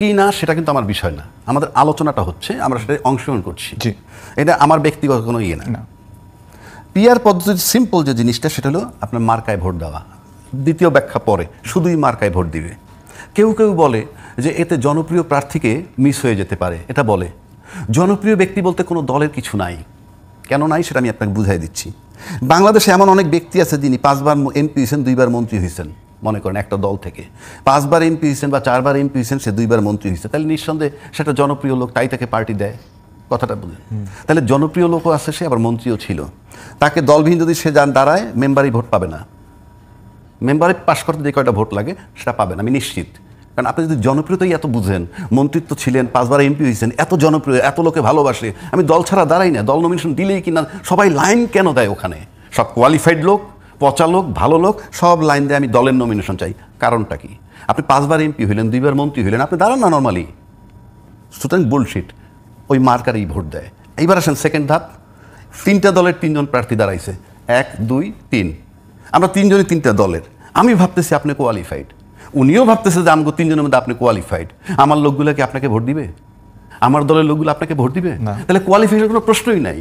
কি না সেটা কিন্তু আমার বিষয় না, আমাদের আলোচনাটা হচ্ছে, আমরা সেটা অংশগ্রহণ করছি। এটা আমার ব্যক্তিগত কোনো ইয়ে না। পিআর পদ্ধতির সিম্পল যে জিনিসটা সেটা হলো আপনার মার্কায় ভোট দেওয়া। দ্বিতীয় ব্যাখ্যা পরে, শুধুই মার্কায় ভোট দিবে। কেউ কেউ বলে যে এতে জনপ্রিয় প্রার্থীকে মিস হয়ে যেতে পারে, এটা বলে। জনপ্রিয় ব্যক্তি বলতে কোনো দলের কিছু নাই। কেন নাই সেটা আমি আপনাকে বুঝাই দিচ্ছি। বাংলাদেশে এমন অনেক ব্যক্তি আছে যিনি 5 বার এমপি হয়েছেন, 2 বার মন্ত্রী হয়েছেন। মনে করেন একটা দল থেকে 5 বার এমপি হয়েছেন বা 4 বার এমপি হয়েছেন, সে 2 বার মন্ত্রী হয়েছে, তাহলে নিঃসন্দেহে সেটা জনপ্রিয় লোক, তাই তাকে পার্টি দেয়। কথাটা বুঝলেন? তাহলে জনপ্রিয় লোকও আছে, সে আবার মন্ত্রীও ছিল। তাকে দলবিহীন যদি সে দাঁড়ায়, মেম্বারই ভোট পাবে না। মেম্বারে পাশ করতে যে কয়টা ভোট লাগে সেটা পাবেন, আমি নিশ্চিত। কারণ আপনি যদি জনপ্রিয়তাই এত বুঝেন, মন্ত্রিত্ব ছিলেন, 5 বার এমপি হয়েছেন, এত জনপ্রিয়, এত লোকে ভালোবাসে, আমি দল ছাড়া দাঁড়াই না, দল নমিনেশন দিলেই কিনা সবাই লাইন কেন দেয়? ওখানে সব কোয়ালিফাইড লোক, পচা লোক, ভালো লোক, সব লাইন দেয় আমি দলের নমিনেশন চাই। কারণটা কি? আপনি 5 বার এমপি হইলেন, 2 বার মন্ত্রী হইলেন, আপনি দাঁড়ান না নর্মালি। সুতরাং বুলশিট, ওই মার্কারেই ভোট দেয়। এইবার আসেন সেকেন্ড ধাপ। 3টা দলের 3 জন প্রার্থী দাঁড়াইছে, 1, 2, 3। আমরা 3 জনই 3টা দলের। আমি ভাবতেছি আপনি কোয়ালিফাইড, উনিও ভাবতেছে যে আমাকে 3 জনের মধ্যে আপনি কোয়ালিফাইড। আমার লোকগুলো কি আপনাকে ভোট দিবে? আমার দলের লোকগুলো আপনাকে ভোট দিবে? তাহলে কোয়ালিফিকেশনের কোনো প্রশ্নই নাই।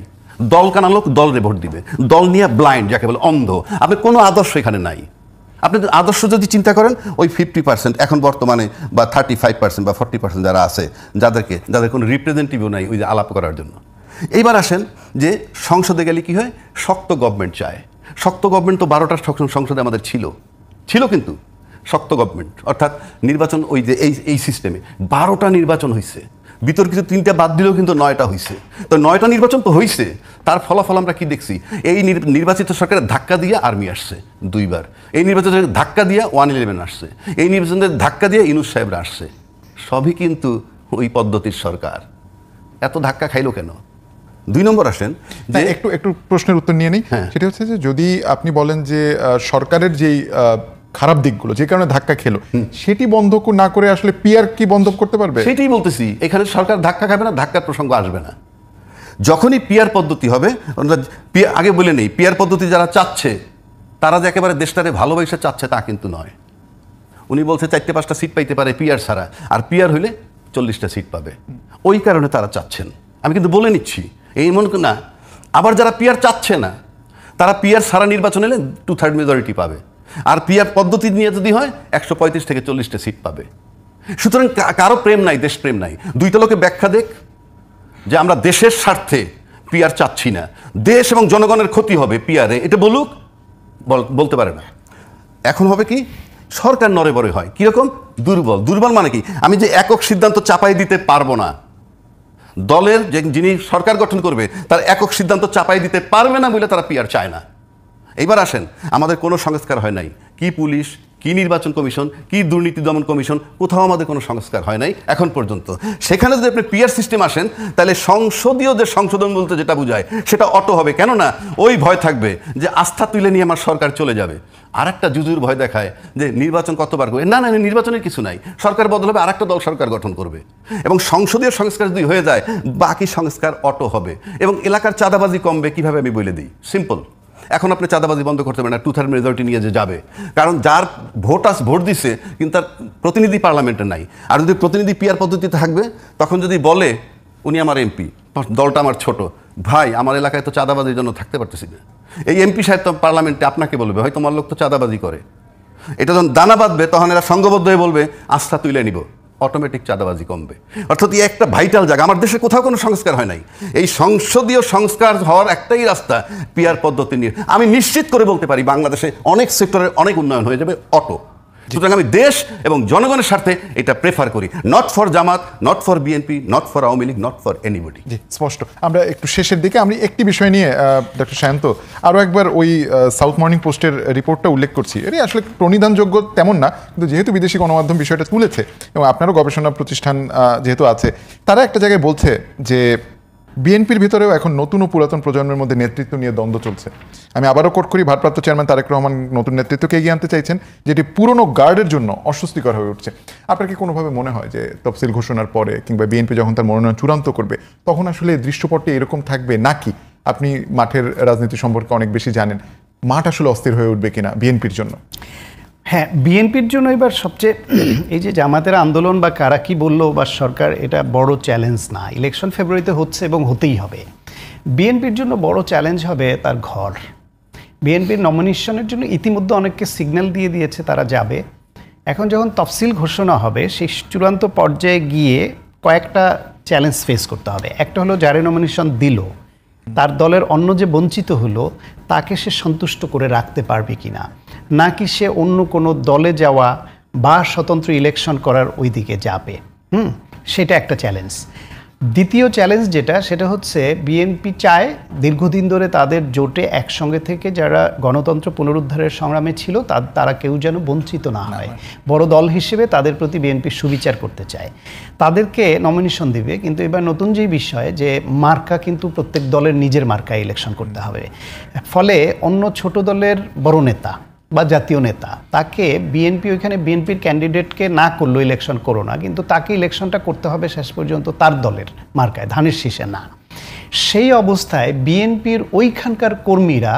দল কানা লোক দলরে ভোট দিবে, দল নিয়ে ব্লাইন্ড, যাকে বলে অন্ধ। আপনি কোনো আদর্শ এখানে নাই। আপনি আদর্শ যদি চিন্তা করেন, ওই 50% এখন বর্তমানে বা 35% বা 40% যারা আছে, যাদের কোনো রিপ্রেজেন্টেটিভও নাই ওই যে আলাপ করার জন্য। এইবার আসেন যে সংসদে গেলে কি হয়? শক্ত গভর্নমেন্ট চায়। শক্ত গভর্নমেন্ট তো 12টা সংসদে আমাদের ছিল, কিন্তু শক্ত গভর্নমেন্ট অর্থাৎ নির্বাচন ওই যে এই সিস্টেমে 12টা নির্বাচন হয়েছে, বিতর্কিত 3টা বাদ দিলেও কিন্তু 9টা হয়েছে। তো 9টা নির্বাচন তো হয়েছে, তার ফলাফল আমরা কি দেখছি? এই নির্বাচিত সরকারের ধাক্কা দিয়ে আর্মি আসছে 2 বার, এই নির্বাচন ধাক্কা দিয়ে 111 আসছে, এই নির্বাচনের ধাক্কা দিয়ে ইউনূস সাহেবরা আসছে। সবই কিন্তু ওই পদ্ধতির সরকার। এত ধাক্কা খাইলো কেন? 2 নম্বর আসেন যে একটু প্রশ্নের উত্তর নিয়ে নেই। সেটা হচ্ছে যে যদি আপনি বলেন যে সরকারের যেই খারাপ দিকগুলো যে কারণে ধাক্কা খেলো, সেটি বন্ধ না করে আসলে পিআর কি বন্ধ করতে পারবে? সেটাই বলতেছি, এখানে সরকার ধাক্কা খাবে না, ধাক্কার প্রসঙ্গ আসবে না। যখনই পিআর পদ্ধতি হবে, আগে বলে নেই, পিআর পদ্ধতি যারা চাচ্ছে তারা যে একেবারে দেশটারে ভালোবেসে চাচ্ছে তা কিন্তু নয়। উনি বলছে 4-5টা সিট পাইতে পারে পিআর ছাড়া, আর পিআর হইলে 40টা সিট পাবে। ওই কারণে তারা চাচ্ছেন, আমি কিন্তু বলে নিচ্ছি। এই মন না, আবার যারা পিআর চাচ্ছে না, তারা পিআর ছাড়া নির্বাচন এলে 2/3 মেজরিটি পাবে, আর পিআর পদ্ধতি নিয়ে যদি হয় 135 থেকে 40টা সিট পাবে। সুতরাং কারো প্রেম নাই, দেশপ্রেম নাই। 2টা লোকে ব্যাখ্যা দেখ যে আমরা দেশের স্বার্থে পিআর চাচ্ছি না, দেশ এবং জনগণের ক্ষতি হবে পিআরে, এটা বলুক। বলতে পারে না। এখন হবে কি? সরকার নড়ে বড়ে হয়। কিরকম? দুর্বল মানে কি? আমি যে একক সিদ্ধান্ত চাপাই দিতে পারবো না, দলের যিনি সরকার গঠন করবে তার একক সিদ্ধান্ত চাপাই দিতে পারবে না বলে তারা পিআর চায় না। এইবার আসেন, আমাদের কোনো সংস্কার হয় নাই। কি পুলিশ, কি নির্বাচন কমিশন, কি দুর্নীতি দমন কমিশন, কোথাও আমাদের কোনো সংস্কার হয় নাই এখন পর্যন্ত। সেখানে যদি আপনি পিআর সিস্টেম আসেন, তাহলে সংসদীয় যে সংশোধন বলতে যেটা বোঝায় সেটা অটো হবে। কেননা ওই ভয় থাকবে যে আস্থা তুলে নিয়ে আমার সরকার চলে যাবে। আর একটা জুজুর ভয় দেখায় যে নির্বাচন কতবার করবে। না, নির্বাচনের কিছু নাই, সরকার বদল হবে, আর একটা দল সরকার গঠন করবে। এবং সংসদীয় সংস্কার যদি হয়ে যায়, বাকি সংস্কার অটো হবে এবং এলাকার চাঁদাবাজি কমবে। কিভাবে আমি বলে দিই, সিম্পল। এখন আপনি চাঁদাবাজি বন্ধ করতে পারেন না 2/3 মেজরিটি নিয়ে যে যাবে, কারণ যার ভোট দিছে কিন্তু তার প্রতিনিধি পার্লামেন্টে নাই। আর যদি প্রতিনিধি পিআর পদ্ধতিতে থাকবে, তখন যদি বলে উনি আমার এমপি, দলটা আমার ছোট, ভাই আমার এলাকায় তো চাঁদাবাজির জন্য থাকতে পারতেছি না, এই এমপি সাহেব তো পার্লামেন্টে আপনাকে বলবে হয় তোমার লোক তো চাঁদাবাজি করে। এটা যখন দানা বাঁধবে তখন এরা সংঘবদ্ধ হয়ে বলবে আস্থা তুলে নিব, অটোমেটিক চাঁদাবাজি কমবে। অর্থাৎ এই একটা ভাইটাল জায়গা। আমার দেশে কোথাও কোনো সংস্কার হয় নাই। এই সংসদীয় সংস্কার হওয়ার একটাই রাস্তা, পিআর পদ্ধতি নিয়ে। আমি নিশ্চিত করে বলতে পারি বাংলাদেশে অনেক সেক্টরের অনেক উন্নয়ন হয়ে যাবে অটো। সুতরাং আমি দেশ এবং জনগণের স্বার্থে এটা প্রেফার করি। Not for Jamaat, not for BNP, not for Awami League, not for anybody. জি, স্পষ্ট। আমরা একটু শেষের দিকে আমি একটি বিষয় নিয়ে ডক্টর শান্ত আরও একবার ওই সাউথ মর্নিং পোস্টের রিপোর্টটা উল্লেখ করছি। এটি আসলে প্রণিধানযোগ্য তেমন না, কিন্তু যেহেতু বিদেশি গণমাধ্যম বিষয়টা তুলেছে এবং আপনারও গবেষণা প্রতিষ্ঠান যেহেতু আছে, তারা একটা জায়গায় বলছে যে বিএনপির ভিতরেও এখন নতুন ও পুরাতন প্রজন্মের মধ্যে নেতৃত্ব নিয়ে দ্বন্দ্ব চলছে। আমি আবারও কোট করি, ভারপ্রাপ্ত চেয়ারম্যান তারেক রহমান নতুন নেতৃত্বকে এগিয়ে আনতে চাইছেন, যেটি পুরনো গার্ডের জন্য অস্বস্তিকর হয়ে উঠছে। আপনার কি কোনোভাবে মনে হয় যে তফসিল ঘোষণার পরে কিংবা বিএনপি যখন তার মনোনয়ন চূড়ান্ত করবে তখন আসলে দৃশ্যপটটি এরকম থাকবে, নাকি আপনি মাঠের রাজনীতি সম্পর্কে অনেক বেশি জানেন, মাঠ আসলে অস্থির হয়ে উঠবে কিনা বিএনপির জন্য? হ্যাঁ, বিএনপির জন্য এবার সবচেয়ে এই যে জামাতের আন্দোলন বা কারা কি বললো বা সরকার, এটা বড় চ্যালেঞ্জ না। ইলেকশন ফেব্রুয়ারিতে হচ্ছে এবং হতেই হবে। বিএনপির জন্য বড় চ্যালেঞ্জ হবে তার ঘর। বিএনপির নমিনেশনের জন্য ইতিমধ্যে অনেককে সিগন্যাল দিয়ে দিয়েছে তারা যাবে। এখন যখন তফসিল ঘোষণা হবে সেই চূড়ান্ত পর্যায়ে গিয়ে কয়েকটা চ্যালেঞ্জ ফেস করতে হবে। একটা হলো যারে নমিনেশন দিল তার দলের অন্য যে বঞ্চিত হলো তাকে সে সন্তুষ্ট করে রাখতে পারবে কিনা, নাকি সে অন্য কোনো দলে যাওয়া বা স্বতন্ত্র ইলেকশন করার ওই দিকে যাবে। সেটা একটা চ্যালেঞ্জ। দ্বিতীয় চ্যালেঞ্জ যেটা, সেটা হচ্ছে বিএনপি চায় দীর্ঘদিন ধরে তাদের জোটে একসঙ্গে থেকে যারা গণতন্ত্র পুনরুদ্ধারের সংগ্রামে ছিল তারা কেউ যেন বঞ্চিত না হয়। বড় দল হিসেবে তাদের প্রতি বিএনপি সুবিচার করতে চায়, তাদেরকে নমিনেশন দিবে। কিন্তু এবার নতুন যে বিষয় যে মার্কা কিন্তু প্রত্যেক দলের নিজের মার্কায় ইলেকশন করতে হবে। ফলে অন্য ছোট দলের বড় নেতা বা জাতীয় নেতা তাকে বিএনপি ওইখানে বিএনপির ক্যান্ডিডেটকে না করলো ইলেকশন করো না, কিন্তু তাকে ইলেকশনটা করতে হবে শেষ পর্যন্ত তার দলের মার্কায়, ধানের শীষে না। সেই অবস্থায় বিএনপির ওইখানকার কর্মীরা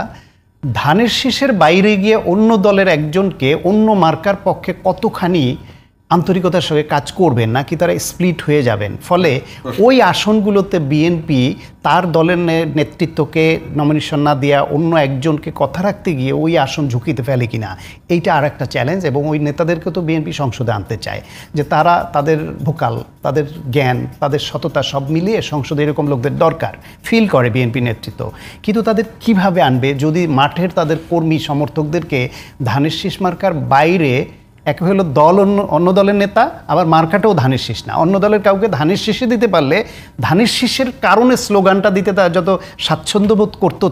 ধানের শীষের বাইরে গিয়ে অন্য দলের একজনকে অন্য মার্কার পক্ষে কতখানি আন্তরিকতার সঙ্গে কাজ করবেন, নাকি তারা স্প্লিট হয়ে যাবেন। ফলে ওই আসনগুলোতে বিএনপি তার দলের নেতৃত্বকে নমিনেশন না দেওয়া অন্য একজনকে কথা রাখতে গিয়ে ওই আসন ঝুঁকিতে ফেলে কিনা, এইটা আর একটা চ্যালেঞ্জ। এবং ওই নেতাদেরকে তো বিএনপি সংসদে আনতে চায়, যে তারা তাদের ভোকাল, তাদের জ্ঞান, তাদের সততা সব মিলিয়ে সংসদে এরকম লোকদের দরকার ফিল করে বিএনপি নেতৃত্ব। কিন্তু তাদের কিভাবে আনবে যদি মাঠের তাদের কর্মী সমর্থকদেরকে ধানের শীষ মার্কার বাইরে, এক হলো দল অন্য দলের নেতা, আবার মার্কাটাও ধানের শীষ না, অন্য দলের কাউকে ধানের শীষে দিতে পারলে ধানের শীষের কারণে স্লোগানটা দিতে তারা যত স্বাচ্ছন্দ্য বোধ করতো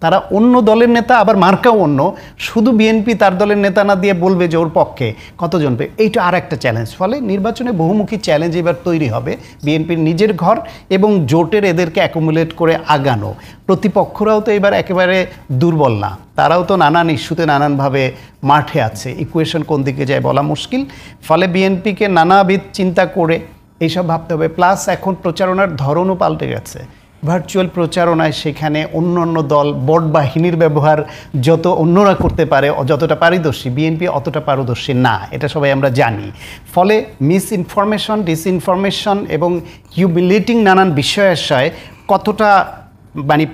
তারা অন্য দলের নেতা আবার মার্কাও অন্য, শুধু বিএনপি তার দলের নেতা না দিয়ে বলবে যে ওর পক্ষে কতজন পেয়ে। এইটা আর একটা চ্যালেঞ্জ। ফলে নির্বাচনে বহুমুখী চ্যালেঞ্জ এবার তৈরি হবে বিএনপির নিজের ঘর এবং জোটের এদেরকে অ্যাকুমুলেট করে আগানো। প্রতিপক্ষরাও তো এবার একেবারে দুর্বল না, তারাও তো নানান ইস্যুতে নানানভাবে মাঠে আছে, ইকুয়েশন কোন দিকে যায় বলা মুশকিল। ফলে বিএনপিকে নানাবিধ চিন্তা করে এইসব ভাবতে হবে। প্লাস এখন প্রচারণার ধরনও পাল্টে গেছে। ভার্চুয়াল প্রচারণায় সেখানে অন্য অন্য দল বট বাহিনীর ব্যবহার যত অন্যরা করতে পারে, যতটা পারদর্শী বিএনপি অতটা পারদর্শী না, এটা সবাই আমরা জানি। ফলে মিস ইনফরমেশন, ডিসইনফরমেশন এবং হিউমিলেটিং নানান বিষয়াশয় কতটা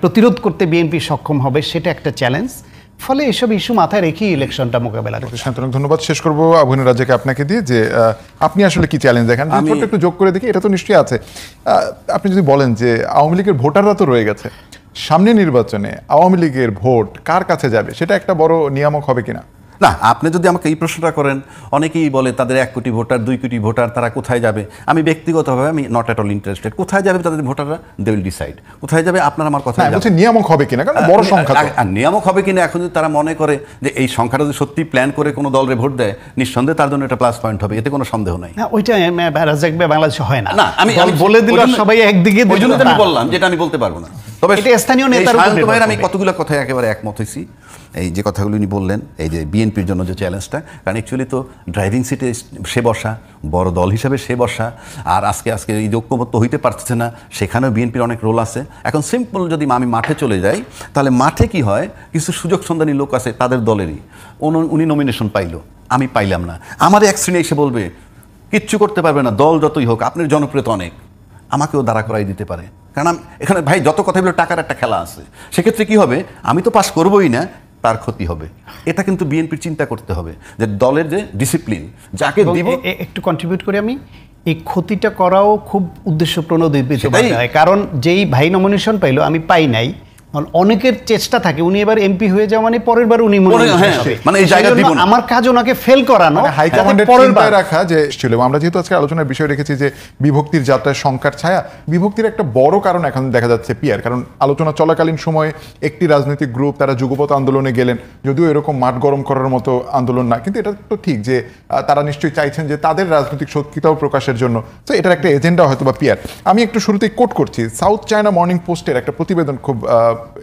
প্রতিরোধ করতে বিএনপি সক্ষম হবে সেটা একটা চ্যালেঞ্জ। ফলে এসব ইস্যু মাথায় রেখেই ইলেকশনটা মোকাবেলা করতে। শান্তনু, ধন্যবাদ। শেষ করবো আবুনুর রাজ্জাকে আপনাকে দিয়ে, যে আপনি আসলে কি চ্যালেঞ্জ দেখেন। আমি একটু যোগ করে দেখি, এটা তো নিশ্চয়ই আছে। আপনি যদি বলেন যে আওয়ামী লীগের ভোটাররা তো রয়ে গেছে, সামনে নির্বাচনে আওয়ামী লীগের ভোট কার কাছে যাবে সেটা একটা বড় নিয়ামক হবে কিনা? না, আপনি যদি আমাকে এই প্রশ্নটা করেন, অনেকেই বলে তাদের 1 কোটি ভোটার, 2 কোটি ভোটার, তারা কোথায় যাবে। আমি ব্যক্তিগতভাবে আমি নট অ্যাট অল ইন্টারেস্টেড। কোথায় যাবে তাদের ভোটাররা, দে উইল ডিসাইড কোথায় যাবে। আপনার আমার কথা বলছি নিয়ামক হবে কিনা, কারণ বড় সংখ্যা। আর নিয়ামক হবে কিনা এখন যদি তারা মনে করে যে এই সংখ্যাটা যদি সত্যি প্ল্যান করে কোনো দলরে ভোট দেয়, নিঃসন্দেহে তার জন্য এটা প্লাস পয়েন্ট হবে, এতে কোনো সন্দেহ নাই। না, ওইটা বাংলাদেশে হয় না। না, আমি বলে দিলাম সবাই একদিকে, ওই জন্য আমি বললাম যেটা আমি বলতে পারবো না। তবে স্থানীয় নেতার আমি কতগুলো কথায় একেবারে একমত হয়েছি। এই যে কথাগুলো উনি বললেন, এই যে বিএনপির জন্য যে চ্যালেঞ্জটা, কারণ অ্যাকচুয়ালি তো ড্রাইভিং সিটে সে বসা, বড় দল হিসেবে সে বসা, আর আজকে এই ঐক্যমত্য হইতে পারছে না, সেখানেও বিএনপির অনেক রোল আছে। এখন সিম্পল যদি আমি মাঠে চলে যাই, তাহলে মাঠে কি হয়, কিছু সুযোগ সন্ধানী লোক আছে তাদের দলেরই, উনি নমিনেশন পাইলো, আমি পাইলাম না। আমার এক শ্রেণী এসে বলবে কিচ্ছু করতে পারবে না, দল যতই হোক, আপনার জনপ্রিয়তা অনেক, আমাকেও দাঁড়া করাই দিতে পারে। কারণ এখানে ভাই যত কথা বলে টাকার একটা খেলা আছে, সেক্ষেত্রে কি হবে, আমি তো পাস করবোই না, তার ক্ষতি হবে। এটা কিন্তু বিএনপির চিন্তা করতে হবে যে দলের যে ডিসিপ্লিন, যাকে দিব। একটু কন্ট্রিবিউট করি আমি, এই ক্ষতিটা করাও খুব উদ্দেশ্য প্রণোদিত হয়। কারণ যেই ভাই নমিনেশন পাইলো, আমি পাই নাই, অনেকের চেষ্টা থাকে উনি এবার এমপি হয়ে যাওয়া মানে পরের বার উনি মানে এই জায়গা দিব না, আমার কাজ ওনাকে ফেল করানো, হাইকমান্ডের চিন্তায় রাখা যে ছিল। আমরা যেহেতু আজকে আলোচনার বিষয় রেখেছি যে বিভক্তির যাত্রায় সংখ্যার ছায়া, বিভক্তির একটা বড় কারণ এখন দেখা যাচ্ছে পিয়ার। কারণ আলোচনা চলাকালীন সময়ে একটি রাজনৈতিক গ্রুপ তারা যুগপৎ আন্দোলনে গেলেন, যদিও এরকম মাঠ গরম করার মতো আন্দোলন না, কিন্তু এটা তো ঠিক যে তারা নিশ্চয়ই চাইছেন যে তাদের রাজনৈতিক সত্যিতাও প্রকাশের জন্য, তো এটার একটা এজেন্ডা হয়তো বা পিয়ার। আমি একটু শুরুতেই কোট করছি সাউথ চায়না মর্নিং পোস্টের একটা প্রতিবেদন, খুব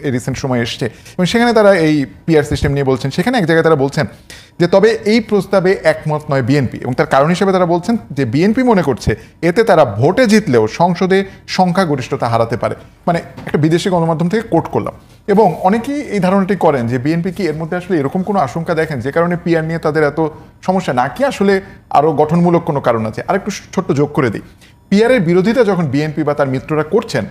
এই রিসেন্ট সময় এসছে, এবং সেখানে তারা এই পিআর সিস্টেম নিয়ে বলছেন। সেখানে এক জায়গায় তারা বলছেন যে তবে এই প্রস্তাবে একমত নয় বিএনপি, এবং তার কারণ হিসেবে তারা বলছেন যে বিএনপি মনে করছে এতে তারা ভোটে জিতলেও সংসদে সংখ্যাগরিষ্ঠতা হারাতে পারে। মানে একটা বিদেশি গণমাধ্যম থেকে কোট করলাম। এবং অনেকেই এই ধারণাটি করেন যে বিএনপি কি এর মধ্যে আসলে এরকম কোনো আশঙ্কা দেখেন যে কারণে পিআর নিয়ে তাদের এত সমস্যা, নাকি আসলে আরও গঠনমূলক কোনো কারণ আছে। আর একটু ছোট্ট যোগ করে দিই, পিআরের বিরোধিতা যখন বিএনপি বা তার মিত্ররা করছেন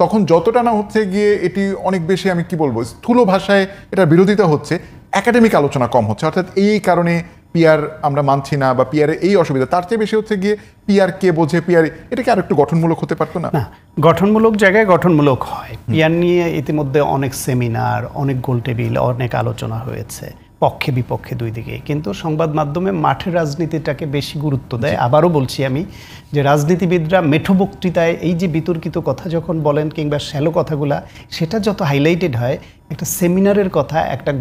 তখন যতটা না হচ্ছে গিয়ে এটি অনেক বেশি, আমি কি বলবো, স্থূল ভাষায় এটার বিরোধিতা হচ্ছে, একাডেমিক আলোচনা কম হচ্ছে। অর্থাৎ এই কারণে পিআর আমরা মানছি না বা পিআর এই অসুবিধা, তার চেয়ে বেশি হচ্ছে গিয়ে পিআর কে বোঝে, পিআর এটা কি আর একটু গঠনমূলক হতে পারতো না? না, গঠনমূলক জায়গায় গঠনমূলক হয়। পিআর নিয়ে ইতিমধ্যে অনেক সেমিনার, অনেক গোলটেবিল, অনেক আলোচনা হয়েছে পক্ষে বিপক্ষে দুই দিকে, কিন্তু সংবাদ মাধ্যমে মাঠের রাজনীতিটাকে বেশি গুরুত্ব দেয়। আবারও বলছি আমি যে রাজনীতিবিদরা মেঠো বক্তৃতায় এই যে বিতর্কিত কথা যখন বলেন কিংবা শ্যালো কথাগুলা, সেটা যত হাইলাইটেড হয়, একটা সেমিনারের কথা, একটা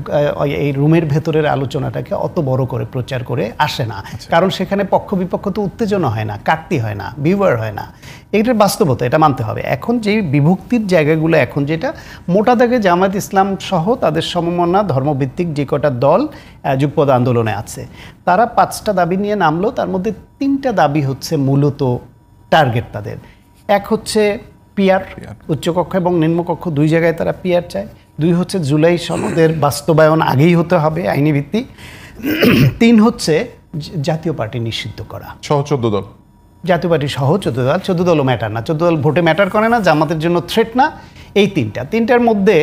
এই রুমের ভেতরের আলোচনাটাকে অত বড় করে প্রচার করে আসে না। কারণ সেখানে পক্ষ বিপক্ষ তো উত্তেজনা হয় না, কাটতি হয় না, বিওয়ার হয় না। এইটার বাস্তবতা, এটা মানতে হবে। এখন যে বিভক্তির জায়গাগুলো, এখন যেটা মোটা দাগে জামায়াত ইসলাম সহ তাদের সমমনা ধর্মভিত্তিক যে কটা দল যুগপৎ আন্দোলনে আছে, তারা 5টা দাবি নিয়ে নামলো। তার মধ্যে 3টা দাবি হচ্ছে মূলত টার্গেট তাদের। এক হচ্ছে পিআর, উচ্চকক্ষ এবং নিম্নকক্ষ দুই জায়গায় তারা পিআর চায়। 2 হচ্ছে জুলাই সনদের বাস্তবায়ন আগেই হতে হবে, আইনি ভিত্তি। 3 হচ্ছে জাতীয় পার্টি নিষিদ্ধ করা, সহ 14 দল, জাতীয় পার্টি সহ 14 দলও ম্যাটার না, 14 দল ভোটে ম্যাটার করে না, জামাতের জন্য থ্রেট না। এই 3টার মধ্যে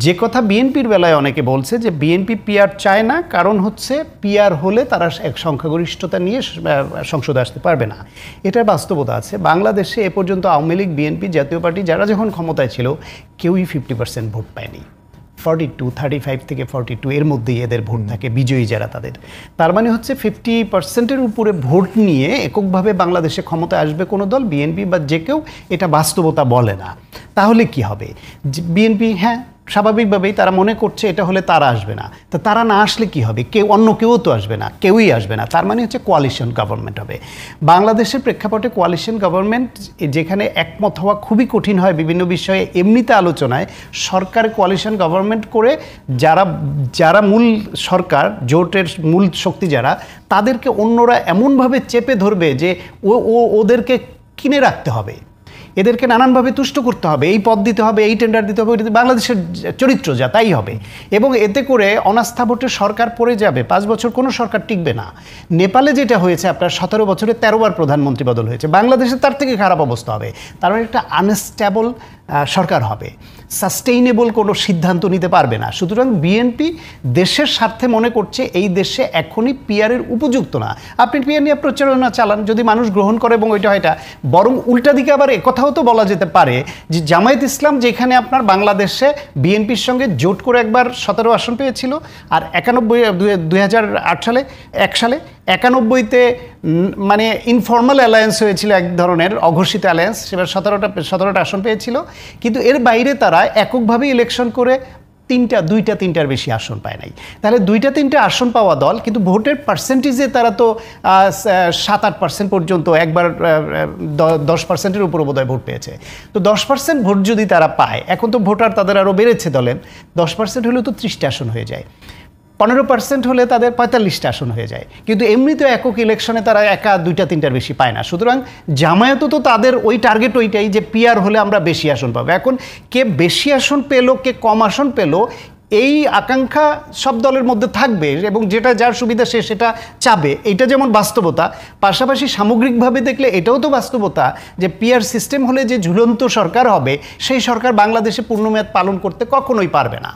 যে কথা বিএনপির বেলায় অনেকে বলছে যে বিএনপি পিআর চায় না, কারণ হচ্ছে পিআর হলে তারা এক সংখ্যাগরিষ্ঠতা নিয়ে সংসদে আসতে পারবে না। এটার বাস্তবতা আছে। বাংলাদেশে এ পর্যন্ত আওয়ামী লীগ, বিএনপি, জাতীয় পার্টি যারা যখন ক্ষমতায় ছিল, কেউই 50% ভোট পায়নি। 35 থেকে 42 এর মধ্যেই এদের ভোট থাকে, বিজয়ী যারা তাদের। তার মানে হচ্ছে 50%-এর উপরে ভোট নিয়ে এককভাবে বাংলাদেশে ক্ষমতায় আসবে কোনো দল, বিএনপি বা যে কেউ, এটা বাস্তবতা বলে না। তাহলে কি হবে? বিএনপি, হ্যাঁ, স্বাভাবিকভাবেই তারা মনে করছে এটা হলে তারা আসবে না। তা তারা না আসলে কি হবে? অন্য কেউ তো আসবে না, কেউই আসবে না। তার মানে হচ্ছে কোয়ালিশন গভর্নমেন্ট হবে। বাংলাদেশের প্রেক্ষাপটে কোয়ালিশন গভর্নমেন্ট, যেখানে একমত হওয়া খুবই কঠিন হয় বিভিন্ন বিষয়ে, এমনিতে আলোচনায় সরকার কোয়ালিশন গভর্নমেন্ট করে যারা মূল সরকার, জোটের মূল শক্তি যারা, তাদেরকে অন্যরা এমনভাবে চেপে ধরবে যে ওদেরকে কিনে রাখতে হবে, এদেরকে নানানভাবে তুষ্ট করতে হবে, এই পদ দিতে হবে, এই টেন্ডার দিতে হবে। বাংলাদেশের চরিত্র যা, তাই হবে। এবং এতে করে অনাস্থা ভোটে সরকার পড়ে যাবে, 5 বছর কোনো সরকার টিকবে না। নেপালে যেটা হয়েছে, আপনার 17 বছরে 13 বার প্রধানমন্ত্রী বদল হয়েছে, বাংলাদেশে তার থেকে খারাপ অবস্থা হবে। তার মানে একটা আনস্টেবল সরকার হবে, সাস্টেইনেবল কোনো সিদ্ধান্ত নিতে পারবে না। সুতরাং বিএনপি দেশের স্বার্থে মনে করছে এই দেশে এখনই পিআরের উপযুক্ত না। আপনি পিআর নিয়ে প্রচারণা চালান, যদি মানুষ গ্রহণ করে এবং ওইটা হয়, বরং উল্টা দিকে আবার একথাও তো বলা যেতে পারে যে জামায়াত ইসলাম যেখানে আপনার বাংলাদেশে বিএনপির সঙ্গে জোট করে একবার 17 আসন পেয়েছিল, আর 2008 সালে 91-তে মানে ইনফর্মাল অ্যালায়েন্স হয়েছিল, এক ধরনের অঘোষিত অ্যালায়েন্স, সেবার 17টা আসন পেয়েছিল। কিন্তু এর বাইরে তারা এককভাবে ইলেকশন করে 2-3টার বেশি আসন পায় নাই। তাহলে 2-3টে আসন পাওয়া দল, কিন্তু ভোটের পার্সেন্টেজে তারা তো 7-8% পর্যন্ত, একবার 10%-এর উপরে বোধহয় ভোট পেয়েছে। তো 10% ভোট যদি তারা পায়, এখন তো ভোটার তাদের আরও বেড়েছে, দলের 10% হলেও তো 30টা আসন হয়ে যায়, 15% হলে তাদের 45টা আসন হয়ে যায়। কিন্তু এমনিতেও একক ইলেকশনে তারা 2-3টার বেশি পায় না। সুতরাং জামায়াতও তো তাদের ওই টার্গেট ওইটাই যে পিআর হলে আমরা বেশি আসন পাবো। এখন কে বেশি আসন পেলো, কে কম আসন পেলো, এই আকাঙ্ক্ষা সব দলের মধ্যে থাকবে, এবং যেটা যার সুবিধা সে সেটা চাবে। এইটা যেমন বাস্তবতা, পাশাপাশি সামগ্রিকভাবে দেখলে এটাও তো বাস্তবতা যে পিআর সিস্টেম হলে যে ঝুলন্ত সরকার হবে, সেই সরকার বাংলাদেশে পূর্ণমেয়াদ পালন করতে কখনোই পারবে না।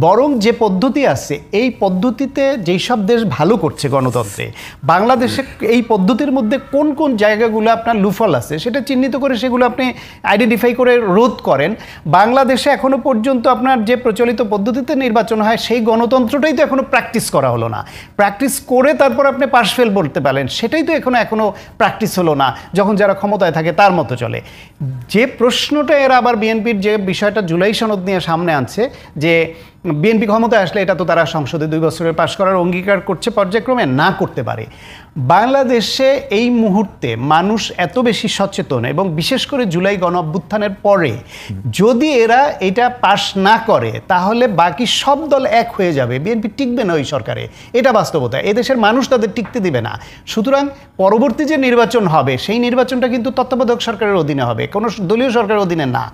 বরং যে পদ্ধতি আছে, এই পদ্ধতিতে যেই সব দেশ ভালো করছে গণতন্ত্রে, বাংলাদেশে এই পদ্ধতির মধ্যে কোন কোন জায়গাগুলো আপনার লুফল আছে সেটা চিহ্নিত করে সেগুলো আপনি আইডেন্টিফাই করে রোধ করেন। বাংলাদেশে এখনো পর্যন্ত আপনার যে প্রচলিত পদ্ধতিতে নির্বাচন হয়, সেই গণতন্ত্রটাই তো এখনো প্র্যাকটিস করা হলো না। প্র্যাকটিস করে তারপর আপনি পাশ ফেল বলতে পারেন, সেটাই তো এখনো প্র্যাকটিস হলো না, যখন যারা ক্ষমতায় থাকে তার মতো চলে। যে প্রশ্নটা এরা আবার বিএনপির যে বিষয়টা জুলাই সনদ নিয়ে সামনে আনছে, যে বিএনপি ক্ষমতায় আসলে এটা তো তারা সংসদে 2 বছরের পাশ করার অঙ্গীকার করছে, পর্যায়ক্রমে না করতে পারে। বাংলাদেশে এই মুহূর্তে মানুষ এত বেশি সচেতন, এবং বিশেষ করে জুলাই গণ অভ্যুত্থানের পরে যদি এরা এটা পাশ না করে তাহলে বাকি সব দল এক হয়ে যাবে, বিএনপি টিকবে না ওই সরকারে। এটা বাস্তবতা, এদেশের মানুষ তাদের টিকতে দিবে না। সুতরাং পরবর্তী যে নির্বাচন হবে সেই নির্বাচনটা কিন্তু তত্ত্বাবধায়ক সরকারের অধীনে হবে, কোনো দলীয় সরকারের অধীনে না।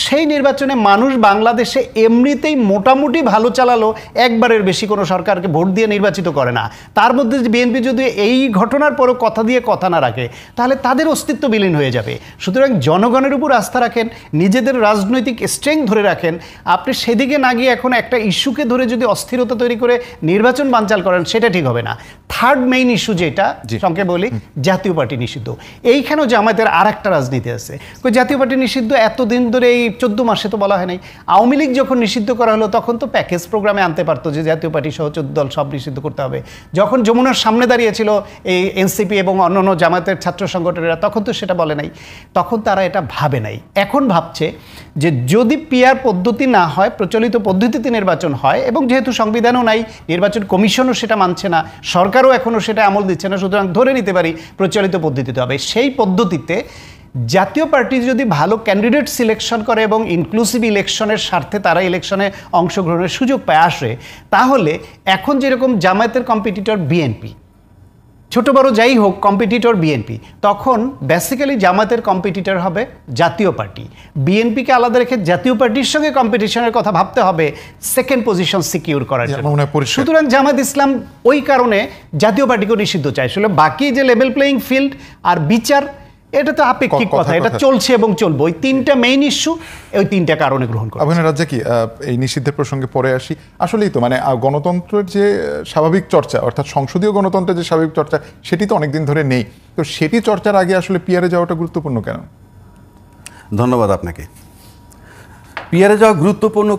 সেই নির্বাচনে মানুষ বাংলাদেশে এমনিতেই মোটামুটি ভালো চালালো, একবারের বেশি কোনো সরকারকে ভোট দিয়ে নির্বাচিত করে না। তার মধ্যে বিএনপি যদি এই ঘটনার পরও কথা দিয়ে কথা না রাখে তাহলে তাদের অস্তিত্ব বিলীন হয়ে যাবে। সুতরাং জনগণের উপর আস্থা রাখেন, নিজেদের রাজনৈতিক স্ট্রেংথ ধরে রাখেন। আপনি সেদিকে না গিয়ে এখন একটা ইস্যুকে ধরে যদি অস্থিরতা তৈরি করে নির্বাচন বানচাল করেন সেটা ঠিক হবে না। থার্ড মেইন ইস্যু যেটা সংক্ষেপে বলি, জাতীয় পার্টি নিষিদ্ধ। এইখানেও জামায়াতের আর একটা রাজনীতি আছে। জাতীয় পার্টি নিষিদ্ধ এতদিন ধরে, এই 14 মাসে তো বলা হয় নাই। আওয়ামী লীগ যখন নিষিদ্ধ করা হলো তখন তো প্যাকেজ প্রোগ্রামে আনতে পারতো যে জাতীয় পার্টি সহ 14 দল সব নিষিদ্ধ করতে হবে। যখন যমুনার সামনে দাঁড়িয়েছিল এই এনসিপি এবং অন্যান্য জামায়াতের ছাত্র সংগঠনেরা, তখন তো সেটা বলে নাই, তখন তারা এটা ভাবে নাই। এখন ভাবছে যে যদি পিআর পদ্ধতি না হয়, প্রচলিত পদ্ধতিতে নির্বাচন হয়, এবং যেহেতু সংবিধানও নাই, নির্বাচন কমিশনও সেটা মানছে না, সরকারও এখনও সেটা আমল দিচ্ছে না, সুতরাং ধরে নিতে পারি প্রচলিত পদ্ধতিতে হবে। সেই পদ্ধতিতে জাতীয় পার্টি যদি ভালো ক্যান্ডিডেট সিলেকশন করে এবং ইনক্লুসিভ ইলেকশনের স্বার্থে তারা ইলেকশনে অংশগ্রহণের সুযোগ পায় আসে, তাহলে এখন যেরকম জামায়াতের কম্পিটিটর বিএনপি, ছোট বড় যাই হোক কম্পিটিটর বিএনপি, তখন বেসিক্যালি জামায়াতের কম্পিটিটর হবে জাতীয় পার্টি। বিএনপিকে আলাদা রেখে জাতীয় পার্টির সঙ্গে কম্পিটিশনের কথা ভাবতে হবে সেকেন্ড পজিশন সিকিউর করার জন্য। সুতরাং জামায়াত ইসলাম ওই কারণে জাতীয় পার্টিকে নিষিদ্ধ চায়। আসলে বাকি যে লেভেল প্লেয়িং ফিল্ড আর বিচার, এটা তো আপেক্ষিক কথা, এটা চলছে এবং চলবে। ওই 3টা মেইন ইস্যু, ওই 3টা কারণে গ্রহণ করা। অভিনয় রাজ্জাকি, এই নিষিদ্ধের প্রসঙ্গে পরে আসি। আসলেই তো মানে গণতন্ত্রের যে স্বাভাবিক চর্চা, অর্থাৎ সংসদীয় গণতন্ত্রের যে স্বাভাবিক চর্চা, সেটি তো অনেকদিন ধরে নেই। তো সেটি চর্চার আগে আসলে পিআরে যাওয়াটা গুরুত্বপূর্ণ কেন? ধন্যবাদ আপনাকে। পিআরে যাওয়া গুরুত্বপূর্ণ